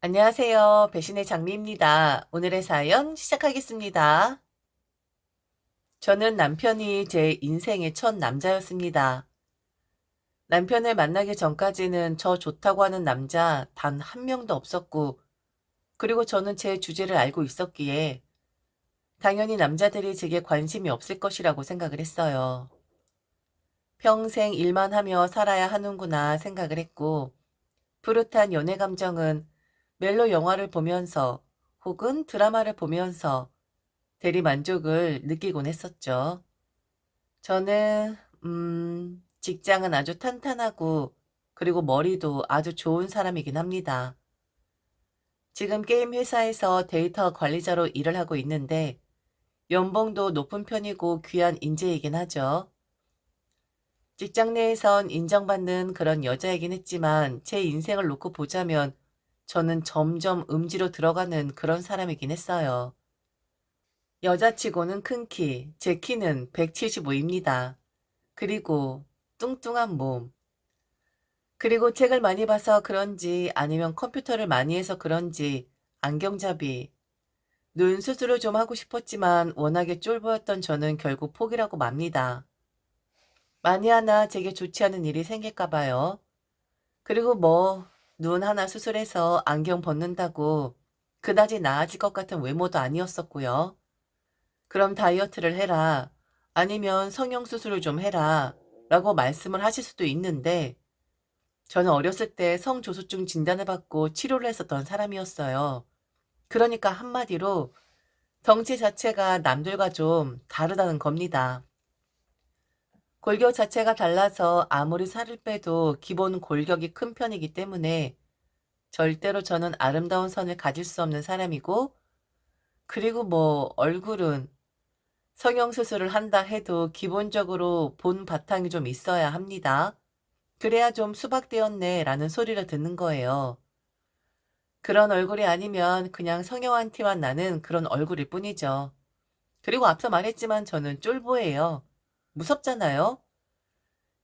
안녕하세요. 배신의 장미입니다. 오늘의 사연 시작하겠습니다. 저는 남편이 제 인생의 첫 남자였습니다. 남편을 만나기 전까지는 저 좋다고 하는 남자 단 한 명도 없었고, 그리고 저는 제 주제를 알고 있었기에 당연히 남자들이 제게 관심이 없을 것이라고 생각을 했어요. 평생 일만 하며 살아야 하는구나 생각을 했고, 푸릇한 연애 감정은 멜로 영화를 보면서 혹은 드라마를 보면서 대리 만족을 느끼곤 했었죠. 저는 직장은 아주 탄탄하고 그리고 머리도 아주 좋은 사람이긴 합니다. 지금 게임 회사에서 데이터 관리자로 일을 하고 있는데 연봉도 높은 편이고 귀한 인재이긴 하죠. 직장 내에선 인정받는 그런 여자이긴 했지만 제 인생을 놓고 보자면 저는 점점 음지로 들어가는 그런 사람이긴 했어요. 여자치고는 큰 키, 제 키는 175입니다. 그리고 뚱뚱한 몸. 그리고 책을 많이 봐서 그런지 아니면 컴퓨터를 많이 해서 그런지 안경잡이. 눈 수술을 좀 하고 싶었지만 워낙에 쫄보였던 저는 결국 포기라고 맙니다. 만에 하나 제게 좋지 않은 일이 생길까 봐요. 그리고 뭐 눈 하나 수술해서 안경 벗는다고 그다지 나아질 것 같은 외모도 아니었었고요. 그럼 다이어트를 해라. 아니면 성형수술을 좀 해라. 라고 말씀을 하실 수도 있는데 저는 어렸을 때 성조소증 진단을 받고 치료를 했었던 사람이었어요. 그러니까 한마디로 덩치 자체가 남들과 좀 다르다는 겁니다. 골격 자체가 달라서 아무리 살을 빼도 기본 골격이 큰 편이기 때문에 절대로 저는 아름다운 선을 가질 수 없는 사람이고, 그리고 뭐 얼굴은 성형수술을 한다 해도 기본적으로 본 바탕이 좀 있어야 합니다. 그래야 좀 수박되었네 라는 소리를 듣는 거예요. 그런 얼굴이 아니면 그냥 성형한 티만 나는 그런 얼굴일 뿐이죠. 그리고 앞서 말했지만 저는 쫄보예요. 무섭잖아요.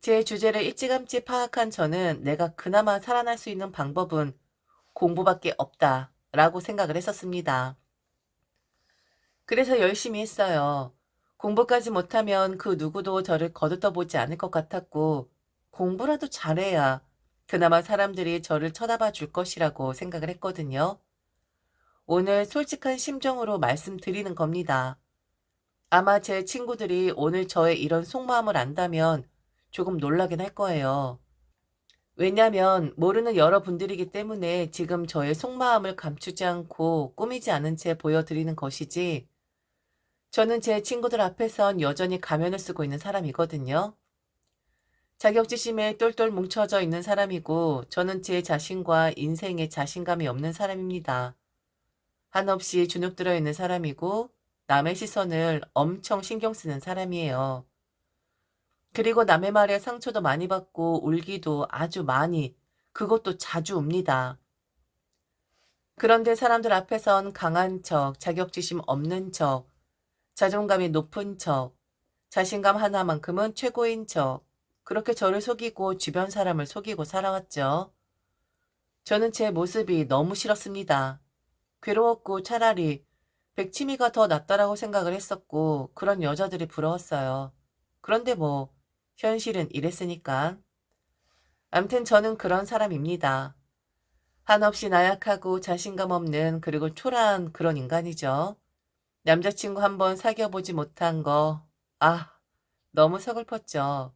제 주제를 일찌감치 파악한 저는 내가 그나마 살아날 수 있는 방법은 공부밖에 없다라고 생각을 했었습니다. 그래서 열심히 했어요. 공부까지 못하면 그 누구도 저를 거들떠보지 않을 것 같았고, 공부라도 잘해야 그나마 사람들이 저를 쳐다봐 줄 것이라고 생각을 했거든요. 오늘 솔직한 심정으로 말씀드리는 겁니다. 아마 제 친구들이 오늘 저의 이런 속마음을 안다면 조금 놀라긴 할 거예요. 왜냐면 모르는 여러분들이기 때문에 지금 저의 속마음을 감추지 않고 꾸미지 않은 채 보여드리는 것이지, 저는 제 친구들 앞에선 여전히 가면을 쓰고 있는 사람이거든요. 자격지심에 똘똘 뭉쳐져 있는 사람이고 저는 제 자신과 인생에 자신감이 없는 사람입니다. 한없이 주눅 들어 있는 사람이고 남의 시선을 엄청 신경 쓰는 사람이에요. 그리고 남의 말에 상처도 많이 받고 울기도 아주 많이, 그것도 자주 웁니다. 그런데 사람들 앞에선 강한 척, 자격지심 없는 척, 자존감이 높은 척, 자신감 하나만큼은 최고인 척, 그렇게 저를 속이고 주변 사람을 속이고 살아왔죠. 저는 제 모습이 너무 싫었습니다. 괴로웠고 차라리 백치미가 더 낫다라고 생각을 했었고 그런 여자들이 부러웠어요. 그런데 뭐 현실은 이랬으니까. 암튼 저는 그런 사람입니다. 한없이 나약하고 자신감 없는 그리고 초라한 그런 인간이죠. 남자친구 한번 사귀어보지 못한 거, 아, 너무 서글펐죠.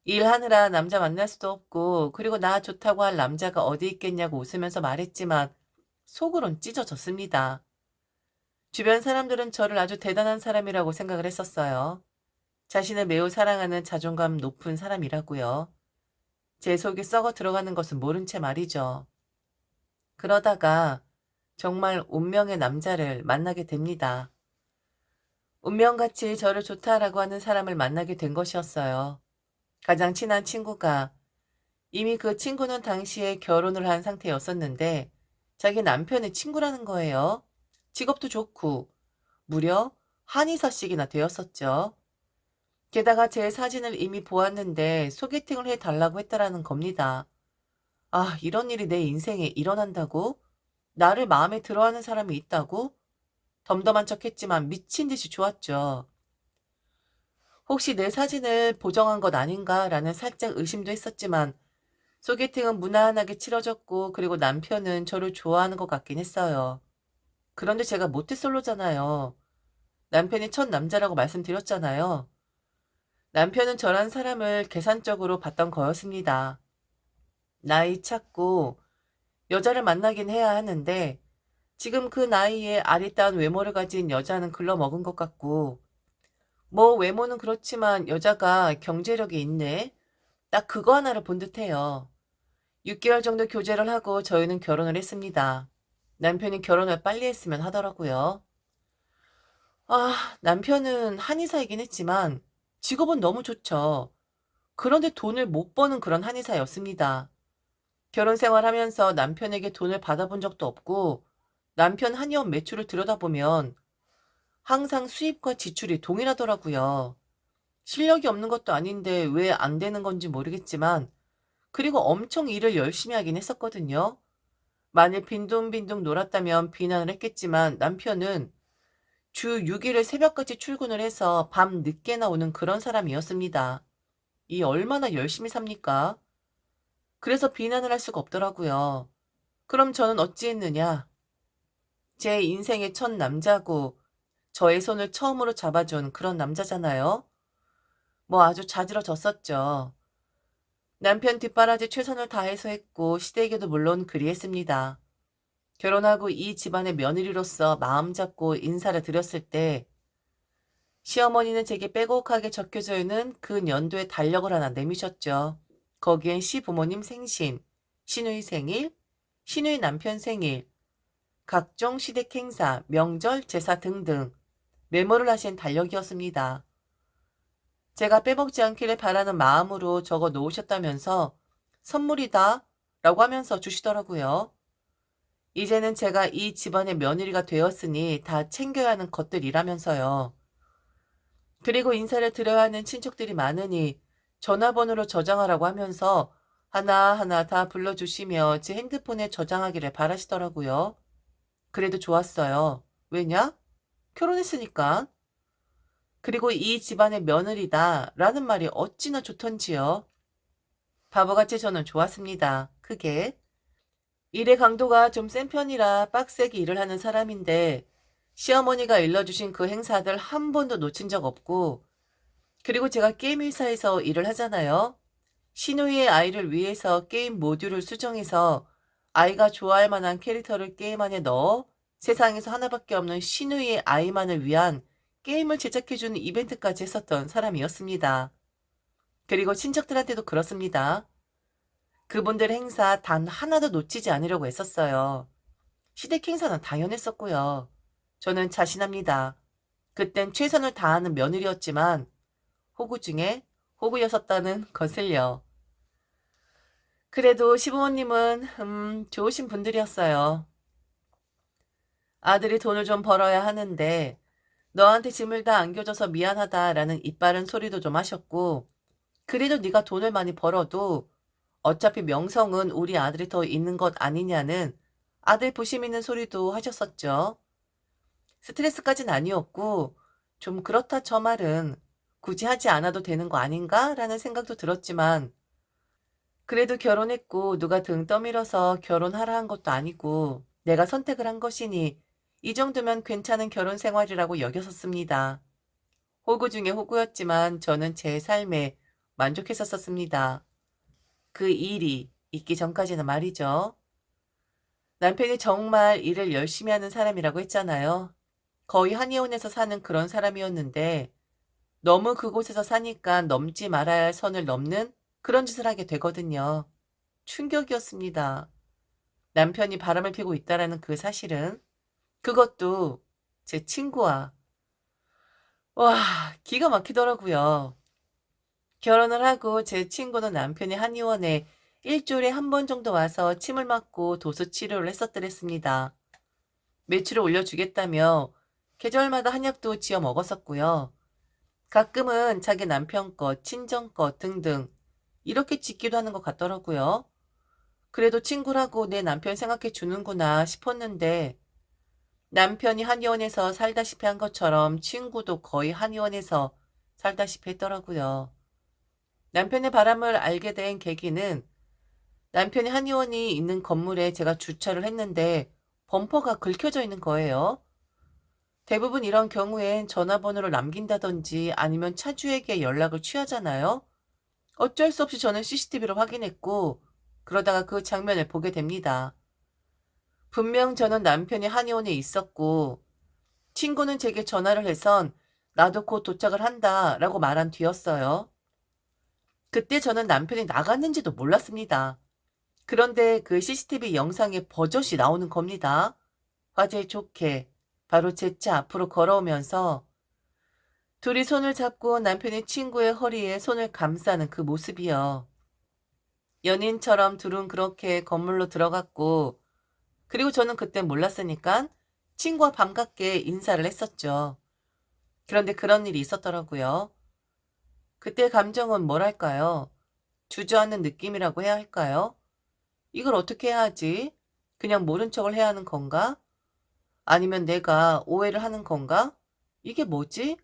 일하느라 남자 만날 수도 없고 그리고 나 좋다고 할 남자가 어디 있겠냐고 웃으면서 말했지만 속으론 찢어졌습니다. 주변 사람들은 저를 아주 대단한 사람이라고 생각을 했었어요. 자신을 매우 사랑하는 자존감 높은 사람이라고요. 제 속이 썩어 들어가는 것은 모른 채 말이죠. 그러다가 정말 운명의 남자를 만나게 됩니다. 운명같이 저를 좋다라고 하는 사람을 만나게 된 것이었어요. 가장 친한 친구가 이미 그 친구는 당시에 결혼을 한 상태였었는데 자기 남편의 친구라는 거예요. 직업도 좋고 무려 한의사씩이나 되었었죠. 게다가 제 사진을 이미 보았는데 소개팅을 해달라고 했다라는 겁니다. 아, 이런 일이 내 인생에 일어난다고? 나를 마음에 들어하는 사람이 있다고? 덤덤한 척했지만 미친 듯이 좋았죠. 혹시 내 사진을 보정한 것 아닌가라는 살짝 의심도 했었지만 소개팅은 무난하게 치러졌고 그리고 남편은 저를 좋아하는 것 같긴 했어요. 그런데 제가 모태솔로잖아요. 남편이 첫 남자라고 말씀드렸잖아요. 남편은 저란 사람을 계산적으로 봤던 거였습니다. 나이 찾고 여자를 만나긴 해야 하는데 지금 그 나이에 아리따운 외모를 가진 여자는 글러먹은 것 같고 뭐 외모는 그렇지만 여자가 경제력이 있네. 딱 그거 하나를 본 듯해요. 6개월 정도 교제를 하고 저희는 결혼을 했습니다. 남편이 결혼을 빨리 했으면 하더라고요. 남편은 한의사이긴 했지만 직업은 너무 좋죠. 그런데 돈을 못 버는 그런 한의사였습니다. 결혼 생활하면서 남편에게 돈을 받아본 적도 없고 남편 한의원 매출을 들여다보면 항상 수입과 지출이 동일하더라고요. 실력이 없는 것도 아닌데 왜 안 되는 건지 모르겠지만 그리고 엄청 일을 열심히 하긴 했었거든요. 만일 빈둥빈둥 놀았다면 비난을 했겠지만 남편은 주 6일을 새벽까지 출근을 해서 밤 늦게 나오는 그런 사람이었습니다. 이 얼마나 열심히 삽니까? 그래서 비난을 할 수가 없더라고요. 그럼 저는 어찌했느냐? 제 인생의 첫 남자고 저의 손을 처음으로 잡아준 그런 남자잖아요. 뭐 아주 자지러졌었죠. 남편 뒷바라지 최선을 다해서 했고 시댁에도 물론 그리했습니다. 결혼하고 이 집안의 며느리로서 마음 잡고 인사를 드렸을 때 시어머니는 제게 빼곡하게 적혀져 있는 그 연도의 달력을 하나 내미셨죠. 거기엔 시부모님 생신, 시누이 생일, 시누이 남편 생일, 각종 시댁 행사, 명절, 제사 등등 메모를 하신 달력이었습니다. 제가 빼먹지 않기를 바라는 마음으로 적어 놓으셨다면서 선물이다 라고 하면서 주시더라고요. 이제는 제가 이 집안의 며느리가 되었으니 다 챙겨야 하는 것들이라면서요. 그리고 인사를 드려야 하는 친척들이 많으니 전화번호로 저장하라고 하면서 하나하나 다 불러주시며 제 핸드폰에 저장하기를 바라시더라고요. 그래도 좋았어요. 왜냐? 결혼했으니까. 그리고 이 집안의 며느리다 라는 말이 어찌나 좋던지요. 바보같이 저는 좋았습니다. 크게. 일의 강도가 좀 센 편이라 빡세게 일을 하는 사람인데 시어머니가 일러주신 그 행사들 한 번도 놓친 적 없고 그리고 제가 게임 회사에서 일을 하잖아요. 시누이의 아이를 위해서 게임 모듈을 수정해서 아이가 좋아할 만한 캐릭터를 게임 안에 넣어 세상에서 하나밖에 없는 시누이의 아이만을 위한 게임을 제작해주는 이벤트까지 했었던 사람이었습니다. 그리고 친척들한테도 그렇습니다. 그분들 행사 단 하나도 놓치지 않으려고 했었어요. 시댁 행사는 당연했었고요. 저는 자신합니다. 그땐 최선을 다하는 며느리였지만 호구 중에 호구였었다는 것을요. 그래도 시부모님은 좋으신 분들이었어요. 아들이 돈을 좀 벌어야 하는데 너한테 짐을 다 안겨줘서 미안하다라는 이빠른 소리도 좀 하셨고 그래도 네가 돈을 많이 벌어도 어차피 명성은 우리 아들이 더 있는 것 아니냐는 아들 부심 있는 소리도 하셨었죠. 스트레스까진 아니었고 좀 그렇다 저 말은 굳이 하지 않아도 되는 거 아닌가라는 생각도 들었지만 그래도 결혼했고 누가 등 떠밀어서 결혼하라 한 것도 아니고 내가 선택을 한 것이니 이 정도면 괜찮은 결혼 생활이라고 여겼었습니다. 호구 중에 호구였지만 저는 제 삶에 만족했었습니다. 그 일이 있기 전까지는 말이죠. 남편이 정말 일을 열심히 하는 사람이라고 했잖아요. 거의 한의원에서 사는 그런 사람이었는데 너무 그곳에서 사니까 넘지 말아야 할 선을 넘는 그런 짓을 하게 되거든요. 충격이었습니다. 남편이 바람을 피고 있다라는 그 사실은 그것도 제 친구와 와 기가 막히더라고요. 결혼을 하고 제 친구는 남편이 한의원에 일주일에 한 번 정도 와서 침을 맞고 도수 치료를 했었더랬습니다. 매출을 올려주겠다며 계절마다 한약도 지어 먹었었고요. 가끔은 자기 남편 것, 친정 것 등등 이렇게 짓기도 하는 것 같더라고요. 그래도 친구라고 내 남편 생각해 주는구나 싶었는데 남편이 한의원에서 살다시피 한 것처럼 친구도 거의 한의원에서 살다시피 했더라고요. 남편의 바람을 알게 된 계기는 남편이 한의원이 있는 건물에 제가 주차를 했는데 범퍼가 긁혀져 있는 거예요. 대부분 이런 경우엔 전화번호를 남긴다든지 아니면 차주에게 연락을 취하잖아요. 어쩔 수 없이 저는 CCTV를 확인했고 그러다가 그 장면을 보게 됩니다. 분명 저는 남편이 한의원에 있었고 친구는 제게 전화를 해선 나도 곧 도착을 한다 라고 말한 뒤였어요. 그때 저는 남편이 나갔는지도 몰랐습니다. 그런데 그 CCTV 영상에 버젓이 나오는 겁니다. 화질 좋게 바로 제 차 앞으로 걸어오면서 둘이 손을 잡고 남편이 친구의 허리에 손을 감싸는 그 모습이요. 연인처럼 둘은 그렇게 건물로 들어갔고 그리고 저는 그때 몰랐으니까 친구와 반갑게 인사를 했었죠. 그런데 그런 일이 있었더라고요. 그때 감정은 뭐랄까요? 주저앉는 느낌이라고 해야 할까요? 이걸 어떻게 해야 하지? 그냥 모른 척을 해야 하는 건가? 아니면 내가 오해를 하는 건가? 이게 뭐지?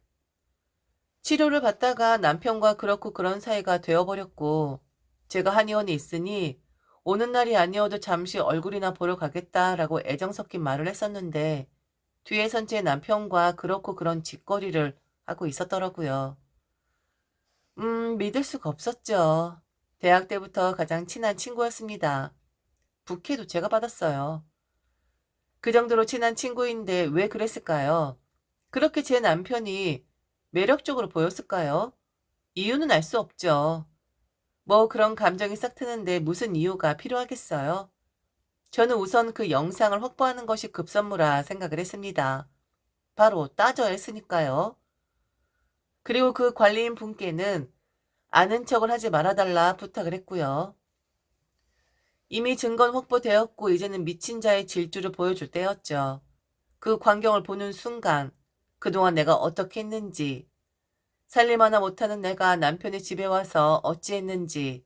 치료를 받다가 남편과 그렇고 그런 사이가 되어버렸고 제가 한의원에 있으니 오는 날이 아니어도 잠시 얼굴이나 보러 가겠다라고 애정 섞인 말을 했었는데 뒤에선 제 남편과 그렇고 그런 짓거리를 하고 있었더라고요. 믿을 수가 없었죠. 대학 때부터 가장 친한 친구였습니다. 부케도 제가 받았어요. 그 정도로 친한 친구인데 왜 그랬을까요? 그렇게 제 남편이 매력적으로 보였을까요? 이유는 알 수 없죠. 뭐 그런 감정이 싹 트는데 무슨 이유가 필요하겠어요? 저는 우선 그 영상을 확보하는 것이 급선무라 생각을 했습니다. 바로 따져야 했으니까요. 그리고 그 관리인 분께는 아는 척을 하지 말아달라 부탁을 했고요. 이미 증거는 확보되었고 이제는 미친 자의 질주를 보여줄 때였죠. 그 광경을 보는 순간 그동안 내가 어떻게 했는지 살림 하나 못하는 내가 남편의 집에 와서 어찌했는지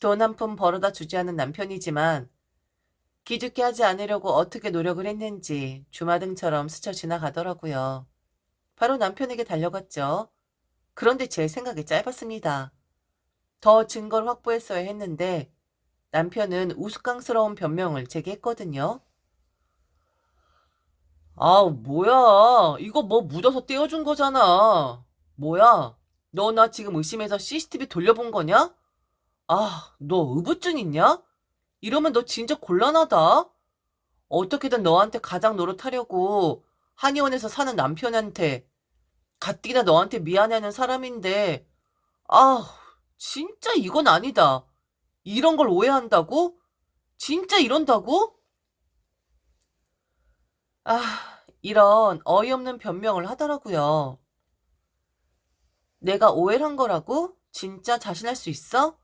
돈 한 푼 벌어다 주지 않은 남편이지만 기죽게 하지 않으려고 어떻게 노력을 했는지 주마등처럼 스쳐 지나가더라고요. 바로 남편에게 달려갔죠. 그런데 제 생각이 짧았습니다. 더 증거를 확보했어야 했는데 남편은 우스꽝스러운 변명을 제게 했거든요. 아우, 뭐야. 이거 뭐 묻어서 떼어준 거잖아. 뭐야. 너 나 지금 의심해서 CCTV 돌려본 거냐? 아, 너 의부증 있냐? 이러면 너 진짜 곤란하다. 어떻게든 너한테 가장 노릇하려고 한의원에서 사는 남편한테 가뜩이나 너한테 미안해하는 사람인데 아, 진짜 이건 아니다. 이런 걸 오해한다고? 진짜 이런다고? 이런 어이없는 변명을 하더라고요. 내가 오해를 한 거라고? 진짜 자신할 수 있어?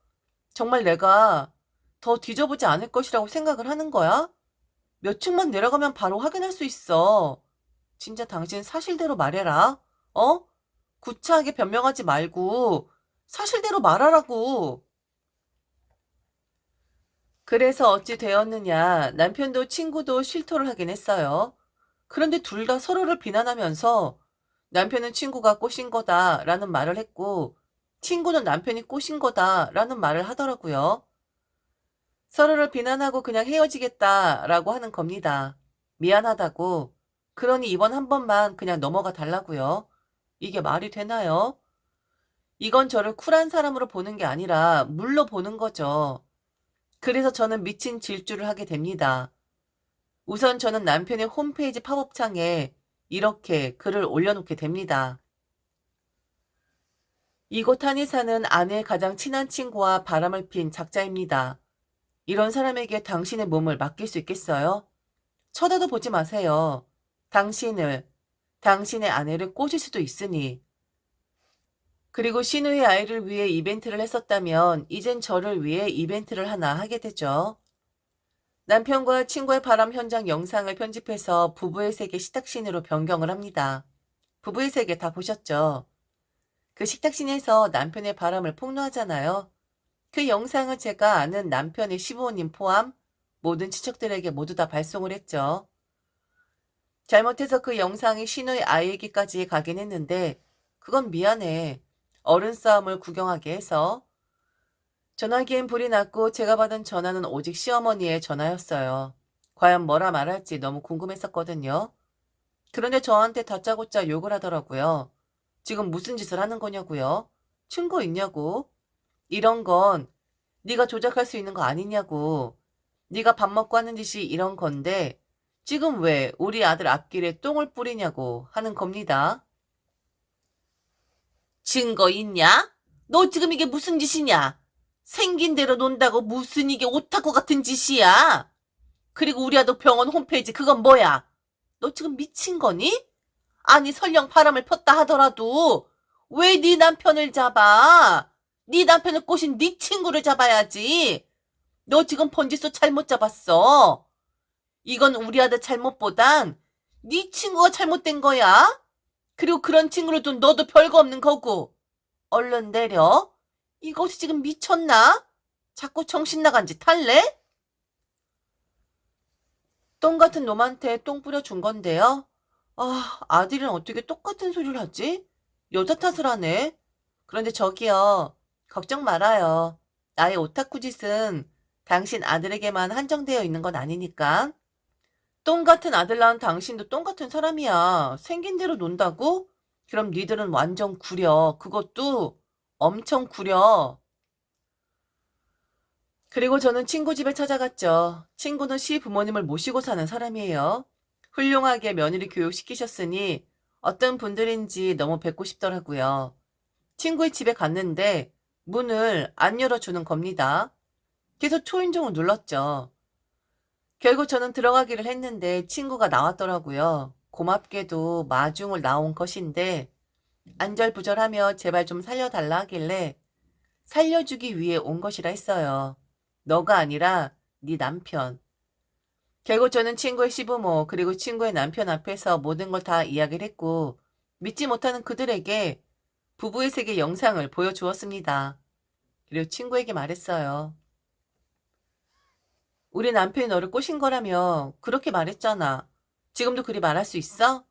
정말 내가 더 뒤져보지 않을 것이라고 생각을 하는 거야? 몇 층만 내려가면 바로 확인할 수 있어. 진짜 당신 사실대로 말해라. 어? 구차하게 변명하지 말고 사실대로 말하라고. 그래서 어찌 되었느냐. 남편도 친구도 실토를 하긴 했어요. 그런데 둘 다 서로를 비난하면서 남편은 친구가 꼬신 거다라는 말을 했고 친구는 남편이 꼬신 거다라는 말을 하더라고요. 서로를 비난하고 그냥 헤어지겠다라고 하는 겁니다. 미안하다고. 그러니 이번 한 번만 그냥 넘어가 달라고요. 이게 말이 되나요? 이건 저를 쿨한 사람으로 보는 게 아니라 물로 보는 거죠. 그래서 저는 미친 질주를 하게 됩니다. 우선 저는 남편의 홈페이지 팝업창에 이렇게 글을 올려놓게 됩니다. 이곳 한의사는 아내의 가장 친한 친구와 바람을 핀 작자입니다. 이런 사람에게 당신의 몸을 맡길 수 있겠어요? 쳐다도 보지 마세요. 당신의 아내를 꼬실 수도 있으니. 그리고 신우의 아이를 위해 이벤트를 했었다면 이젠 저를 위해 이벤트를 하나 하게 되죠. 남편과 친구의 바람 현장 영상을 편집해서 부부의 세계 식탁신으로 변경을 합니다. 부부의 세계 다 보셨죠? 그 식탁신에서 남편의 바람을 폭로하잖아요. 그 영상은 제가 아는 남편의 시부모님 포함 모든 친척들에게 모두 다 발송을 했죠. 잘못해서 그 영상이 시누이 아이에게까지 가긴 했는데 그건 미안해. 어른 싸움을 구경하게 해서. 전화기엔 불이 났고 제가 받은 전화는 오직 시어머니의 전화였어요. 과연 뭐라 말할지 너무 궁금했었거든요. 그런데 저한테 다짜고짜 욕을 하더라고요. 지금 무슨 짓을 하는 거냐고요? 증거 있냐고? 이런 건 네가 조작할 수 있는 거 아니냐고. 네가 밥 먹고 하는 짓이 이런 건데 지금 왜 우리 아들 앞길에 똥을 뿌리냐고 하는 겁니다. 증거 있냐? 너 지금 이게 무슨 짓이냐? 생긴 대로 논다고 무슨 이게 오타쿠 같은 짓이야? 그리고 우리 아들 병원 홈페이지 그건 뭐야? 너 지금 미친 거니? 아니 설령 바람을 폈다 하더라도 왜 네 남편을 잡아? 네 남편을 꼬신 네 친구를 잡아야지. 너 지금 번지수 잘못 잡았어. 이건 우리 아들 잘못보단 네 친구가 잘못된 거야. 그리고 그런 친구를 둔 너도 별거 없는 거고. 얼른 내려. 이것이 지금 미쳤나? 자꾸 정신 나간 짓 할래? 똥 같은 놈한테 똥 뿌려준 건데요. 아, 아들이랑 어떻게 똑같은 소리를 하지? 여자 탓을 하네. 그런데 저기요. 걱정 말아요. 나의 오타쿠 짓은 당신 아들에게만 한정되어 있는 건 아니니까. 똥 같은 아들 낳은 당신도 똥 같은 사람이야. 생긴 대로 논다고? 그럼 니들은 완전 구려. 그것도 엄청 구려. 그리고 저는 친구 집에 찾아갔죠. 친구는 시부모님을 모시고 사는 사람이에요. 훌륭하게 며느리 교육시키셨으니 어떤 분들인지 너무 뵙고 싶더라고요. 친구의 집에 갔는데 문을 안 열어주는 겁니다. 계속 초인종을 눌렀죠. 결국 저는 들어가기를 했는데 친구가 나왔더라고요. 고맙게도 마중을 나온 것인데 안절부절하며 제발 좀 살려달라 하길래 살려주기 위해 온 것이라 했어요. 너가 아니라 네 남편. 결국 저는 친구의 시부모 그리고 친구의 남편 앞에서 모든 걸 다 이야기를 했고 믿지 못하는 그들에게 부부의 세계 영상을 보여주었습니다. 그리고 친구에게 말했어요. 우리 남편이 너를 꼬신 거라며 그렇게 말했잖아. 지금도 그리 말할 수 있어?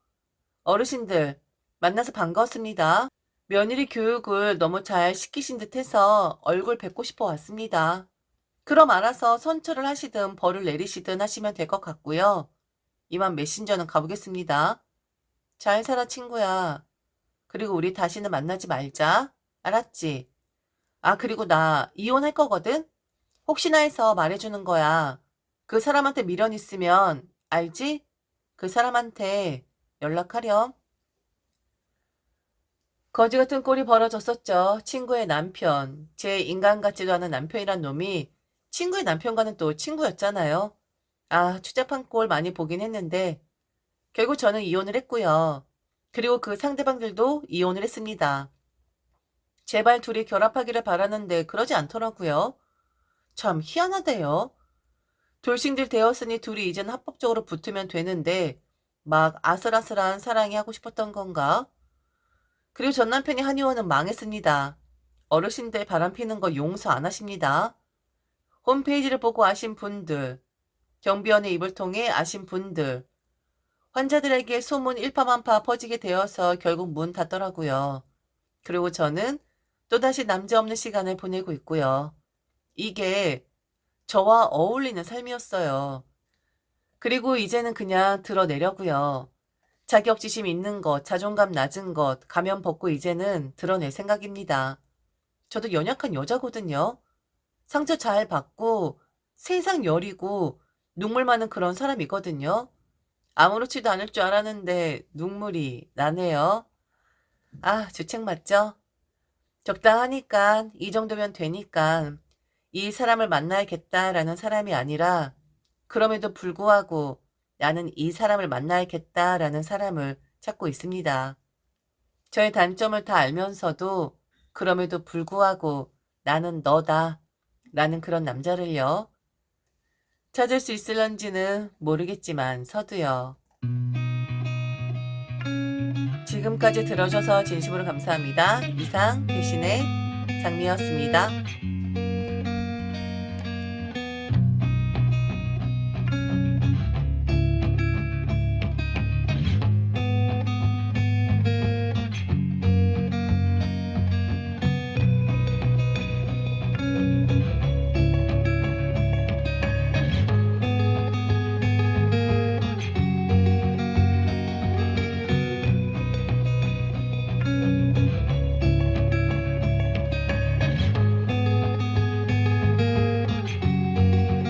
어르신들 만나서 반가웠습니다. 며느리 교육을 너무 잘 시키신 듯해서 얼굴 뵙고 싶어 왔습니다. 그럼 알아서 선처를 하시든 벌을 내리시든 하시면 될 것 같고요. 이만 메신저는 가보겠습니다. 잘 살아 친구야. 그리고 우리 다시는 만나지 말자. 알았지? 아 그리고 나 이혼할 거거든? 혹시나 해서 말해주는 거야. 그 사람한테 미련 있으면 알지? 그 사람한테 연락하렴. 거지 같은 꼴이 벌어졌었죠. 친구의 남편. 제 인간 같지도 않은 남편이란 놈이 친구의 남편과는 또 친구였잖아요. 아, 추잡한 꼴 많이 보긴 했는데 결국 저는 이혼을 했고요. 그리고 그 상대방들도 이혼을 했습니다. 제발 둘이 결합하기를 바라는데 그러지 않더라고요. 참 희한하대요. 돌싱들 되었으니 둘이 이젠 합법적으로 붙으면 되는데 막 아슬아슬한 사랑이 하고 싶었던 건가? 그리고 전 남편이 한의원은 망했습니다. 어르신들 바람피는 거 용서 안 하십니다. 홈페이지를 보고 아신 분들, 경비원의 입을 통해 아신 분들, 환자들에게 소문 일파만파 퍼지게 되어서 결국 문 닫더라고요. 그리고 저는 또다시 남자없는 시간을 보내고 있고요. 이게 저와 어울리는 삶이었어요. 그리고 이제는 그냥 드러내려고요. 자격지심 있는 것, 자존감 낮은 것, 가면 벗고 이제는 드러낼 생각입니다. 저도 연약한 여자거든요. 상처 잘 받고 세상 여리고 눈물 많은 그런 사람이거든요. 아무렇지도 않을 줄 알았는데 눈물이 나네요. 아, 주책 맞죠? 적당하니까 이 정도면 되니까 이 사람을 만나야겠다라는 사람이 아니라 그럼에도 불구하고 나는 이 사람을 만나야겠다라는 사람을 찾고 있습니다. 저의 단점을 다 알면서도 그럼에도 불구하고 나는 너다 라는 그런 남자를요. 찾을 수 있을런지는 모르겠지만 서두요. 지금까지 들어줘서 진심으로 감사합니다. 이상 대신에 장미였습니다.